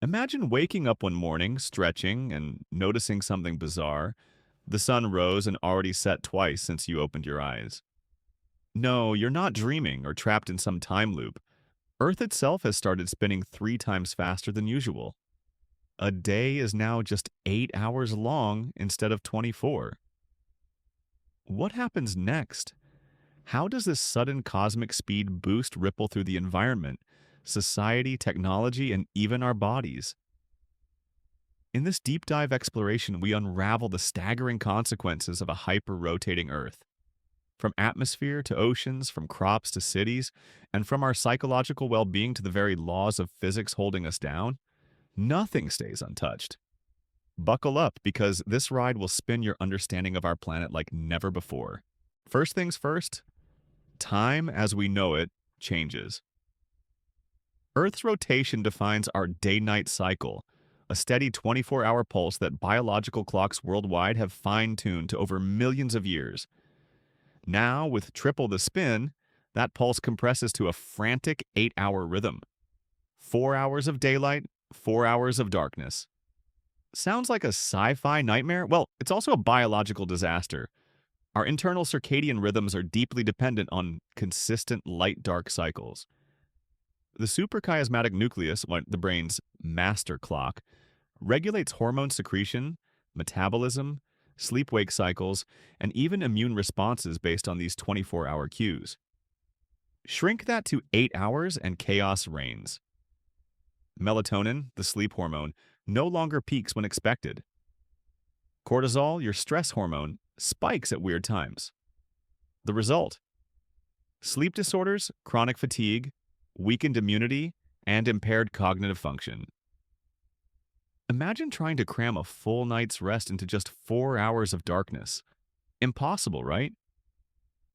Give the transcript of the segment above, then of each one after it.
Imagine waking up one morning, stretching, and noticing something bizarre. The sun rose and already set twice since you opened your eyes. No, you're not dreaming or trapped in some time loop. Earth itself has started spinning 3 times faster than usual. A day is now just 8 hours long instead of 24. What happens next? How does this sudden cosmic speed boost ripple through the environment, society, technology, and even our bodies? In this deep dive exploration, we unravel the staggering consequences of a hyper-rotating Earth. From atmosphere to oceans, from crops to cities, and from our psychological well-being to the very laws of physics holding us down, nothing stays untouched. Buckle up, because this ride will spin your understanding of our planet like never before. First things first, time as we know it changes. Earth's rotation defines our day-night cycle, a steady 24-hour pulse that biological clocks worldwide have fine-tuned to over millions of years. Now, with triple the spin, that pulse compresses to a frantic 8-hour rhythm. 4 hours of daylight, 4 hours of darkness. Sounds like a sci-fi nightmare? Well, it's also a biological disaster. Our internal circadian rhythms are deeply dependent on consistent light-dark cycles. The suprachiasmatic nucleus, the brain's master clock, regulates hormone secretion, metabolism, sleep-wake cycles, and even immune responses based on these 24-hour cues. Shrink that to 8 hours and chaos reigns. Melatonin, the sleep hormone, no longer peaks when expected. Cortisol, your stress hormone, spikes at weird times. The result? Sleep disorders, chronic fatigue, weakened immunity, and impaired cognitive function. Imagine trying to cram a full night's rest into just 4 hours of darkness. Impossible, right?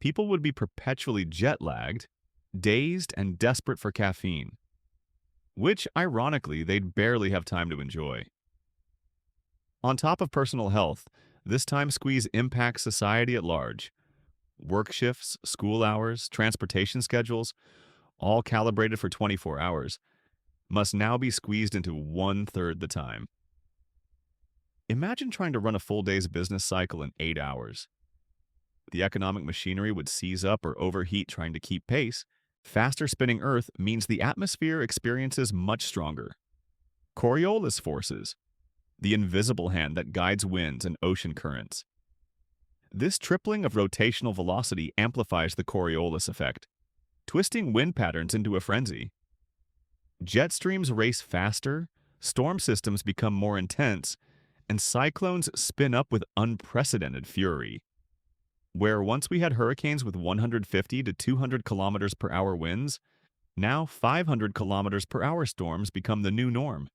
People would be perpetually jet-lagged, dazed, and desperate for caffeine, which, ironically, they'd barely have time to enjoy. On top of personal health, this time squeeze impacts society at large. Work shifts, school hours, transportation schedules, all calibrated for 24 hours, must now be squeezed into 1/3 the time. Imagine trying to run a full day's business cycle in 8 hours. The economic machinery would seize up or overheat trying to keep pace. Faster spinning Earth means the atmosphere experiences much stronger Coriolis forces, the invisible hand that guides winds and ocean currents. This tripling of rotational velocity amplifies the Coriolis effect, twisting wind patterns into a frenzy. Jet streams race faster, storm systems become more intense, and cyclones spin up with unprecedented fury. Where once we had hurricanes with 150 to 200 kilometers per hour winds, now 500 kilometers per hour storms become the new norm.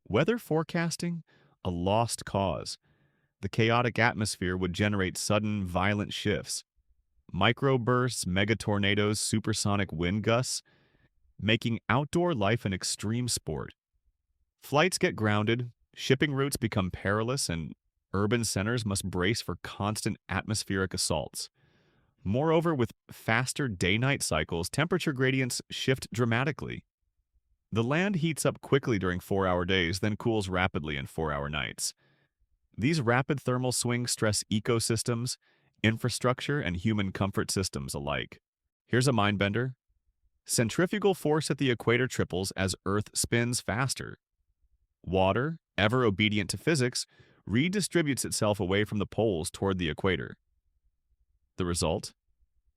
Weather forecasting? A lost cause. The chaotic atmosphere would generate sudden, violent shifts. Microbursts, megatornadoes, supersonic wind gusts, making outdoor life an extreme sport. Flights get grounded, shipping routes become perilous, and urban centers must brace for constant atmospheric assaults. Moreover, with faster day-night cycles, temperature gradients shift dramatically. The land heats up quickly during 4-hour days, then cools rapidly in 4-hour nights. These rapid thermal swings stress ecosystems, infrastructure, and human comfort systems alike. Here's a mind-bender. Centrifugal force at the equator triples as Earth spins faster. Water, ever obedient to physics, redistributes itself away from the poles toward the equator. The result?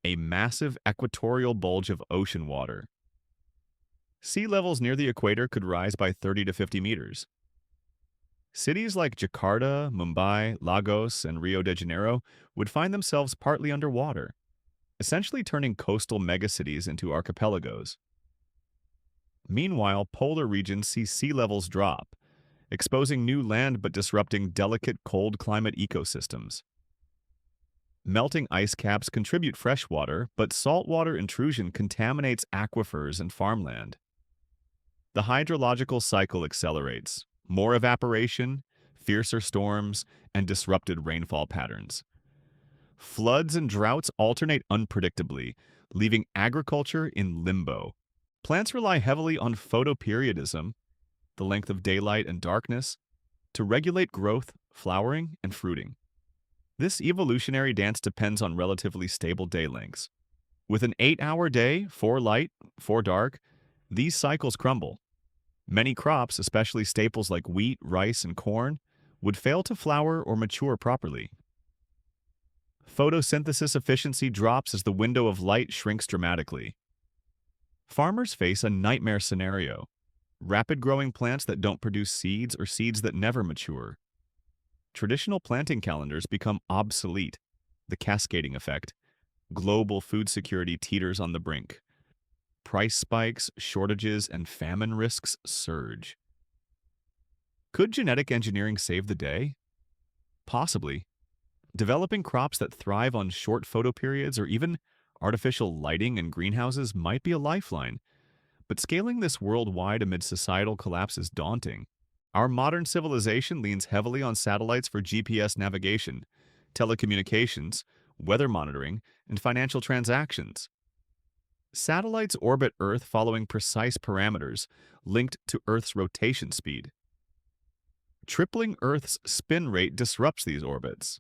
A massive equatorial bulge of ocean water. Sea levels near the equator could rise by 30 to 50 meters. Cities like Jakarta, Mumbai, Lagos, and Rio de Janeiro would find themselves partly underwater, essentially turning coastal megacities into archipelagos. Meanwhile, polar regions see sea levels drop, exposing new land but disrupting delicate cold climate ecosystems. Melting ice caps contribute fresh water, but saltwater intrusion contaminates aquifers and farmland. The hydrological cycle accelerates. More evaporation, fiercer storms, and disrupted rainfall patterns. Floods and droughts alternate unpredictably, leaving agriculture in limbo. Plants rely heavily on photoperiodism, the length of daylight and darkness, to regulate growth, flowering, and fruiting. This evolutionary dance depends on relatively stable day lengths. With an 8-hour day, 4 light, 4 dark, these cycles crumble. Many crops, especially staples like wheat, rice, and corn, would fail to flower or mature properly. Photosynthesis efficiency drops as the window of light shrinks dramatically. Farmers face a nightmare scenario: rapid growing plants that don't produce seeds or seeds that never mature. Traditional planting calendars become obsolete. The cascading effect. Global food security teeters on the brink. Price spikes, shortages, and famine risks surge. Could genetic engineering save the day? Possibly. Developing crops that thrive on short photoperiods or even artificial lighting in greenhouses might be a lifeline, but scaling this worldwide amid societal collapse is daunting. Our modern civilization leans heavily on satellites for GPS navigation, telecommunications, weather monitoring, and financial transactions. Satellites orbit Earth following precise parameters linked to Earth's rotation speed. Tripling Earth's spin rate disrupts these orbits.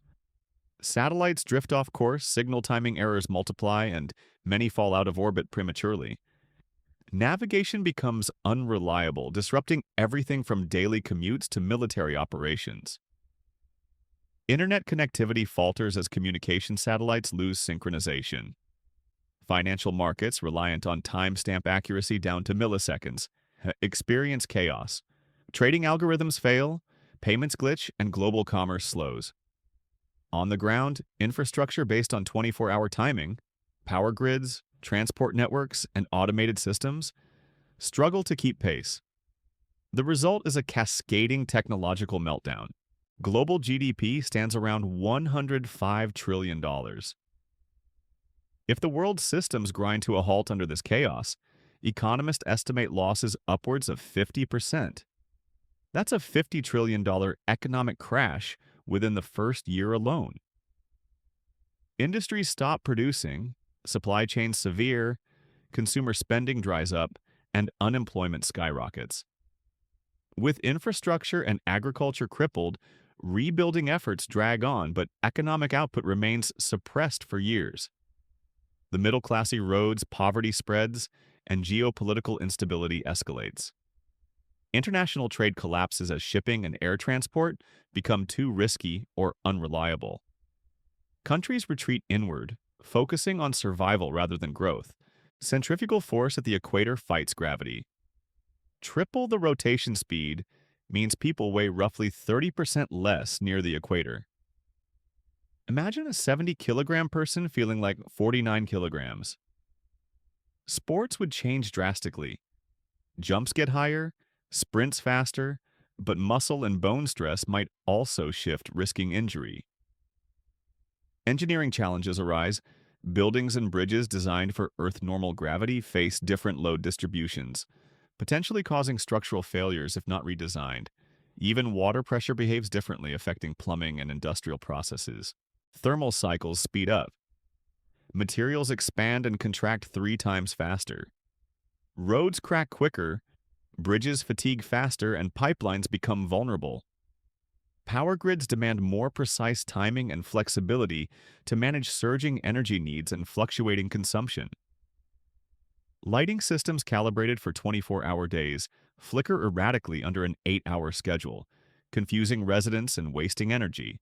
Satellites drift off course, signal timing errors multiply, and many fall out of orbit prematurely. Navigation becomes unreliable, disrupting everything from daily commutes to military operations. Internet connectivity falters as communication satellites lose synchronization. Financial markets, reliant on timestamp accuracy down to milliseconds, experience chaos. Trading algorithms fail, payments glitch, and global commerce slows. On the ground, infrastructure based on 24-hour timing, power grids, transport networks, and automated systems struggle to keep pace. The result is a cascading technological meltdown. Global GDP stands around $105 trillion. If the world's systems grind to a halt under this chaos, economists estimate losses upwards of 50%. That's a $50 trillion economic crash within the first year alone. Industries stop producing, supply chains severe, consumer spending dries up, and unemployment skyrockets. With infrastructure and agriculture crippled, rebuilding efforts drag on, but economic output remains suppressed for years. The middle class erodes, poverty spreads, and geopolitical instability escalates. International trade collapses as shipping and air transport become too risky or unreliable. Countries retreat inward, focusing on survival rather than growth. Centrifugal force at the equator fights gravity. Triple the rotation speed means people weigh roughly 30% less near the equator. Imagine a 70-kilogram person feeling like 49 kilograms. Sports would change drastically. Jumps get higher, sprints faster, but muscle and bone stress might also shift, risking injury. Engineering challenges arise. Buildings and bridges designed for Earth-normal gravity face different load distributions, potentially causing structural failures if not redesigned. Even water pressure behaves differently, affecting plumbing and industrial processes. Thermal cycles speed up. Materials expand and contract 3 times faster. Roads crack quicker, bridges fatigue faster, and pipelines become vulnerable. Power grids demand more precise timing and flexibility to manage surging energy needs and fluctuating consumption. Lighting systems calibrated for 24-hour days flicker erratically under an 8-hour schedule, confusing residents and wasting energy.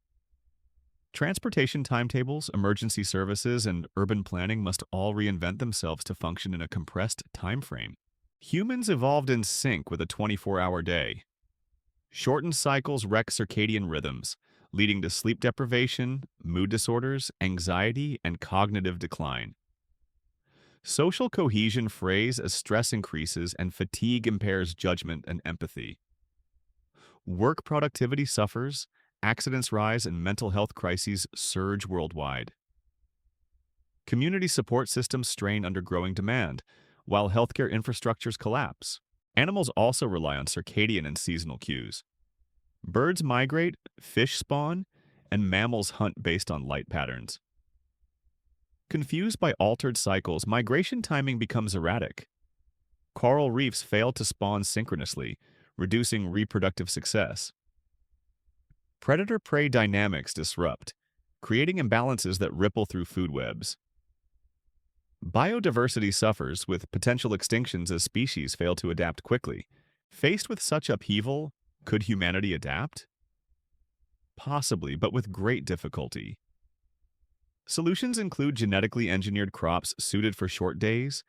Transportation timetables, emergency services, and urban planning must all reinvent themselves to function in a compressed time frame. Humans evolved in sync with a 24-hour day. Shortened cycles wreck circadian rhythms, leading to sleep deprivation, mood disorders, anxiety, and cognitive decline. Social cohesion frays as stress increases and fatigue impairs judgment and empathy. Work productivity suffers, accidents rise, and mental health crises surge worldwide. Community support systems strain under growing demand, while healthcare infrastructures collapse. Animals also rely on circadian and seasonal cues. Birds migrate, fish spawn, and mammals hunt based on light patterns. Confused by altered cycles, migration timing becomes erratic. Coral reefs fail to spawn synchronously, reducing reproductive success. Predator-prey dynamics disrupt, creating imbalances that ripple through food webs. Biodiversity suffers with potential extinctions as species fail to adapt quickly. Faced with such upheaval, could humanity adapt? Possibly, but with great difficulty. Solutions include genetically engineered crops suited for short days,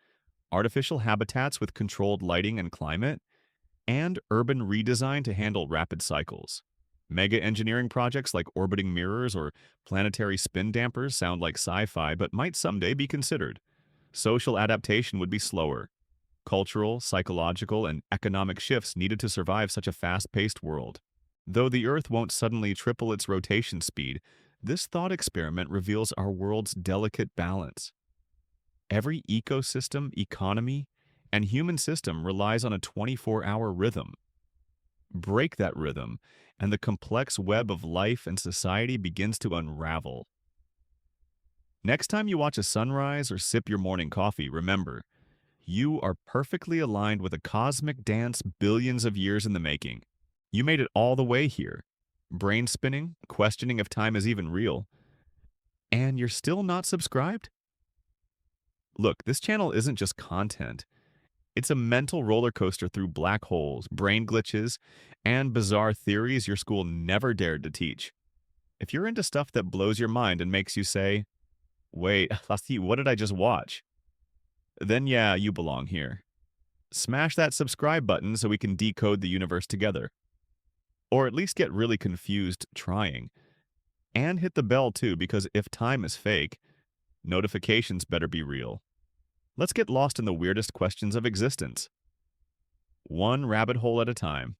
artificial habitats with controlled lighting and climate, and urban redesign to handle rapid cycles. Mega engineering projects like orbiting mirrors or planetary spin dampers sound like sci-fi but might someday be considered. Social adaptation would be slower. Cultural, psychological, and economic shifts needed to survive such a fast-paced world. Though the Earth won't suddenly triple its rotation speed, this thought experiment reveals our world's delicate balance. Every ecosystem, economy, and human system relies on a 24-hour rhythm. Break that rhythm, and the complex web of life and society begins to unravel. Next time you watch a sunrise or sip your morning coffee, remember, you are perfectly aligned with a cosmic dance billions of years in the making. You made it all the way here. Brain spinning, questioning if time is even real. And you're still not subscribed? Look, this channel isn't just content. It's a mental roller coaster through black holes, brain glitches, and bizarre theories your school never dared to teach. If you're into stuff that blows your mind and makes you say, wait, Lasti, what did I just watch? Then yeah, you belong here. Smash that subscribe button so we can decode the universe together. Or at least get really confused trying. And hit the bell too, because if time is fake, notifications better be real. Let's get lost in the weirdest questions of existence. One rabbit hole at a time.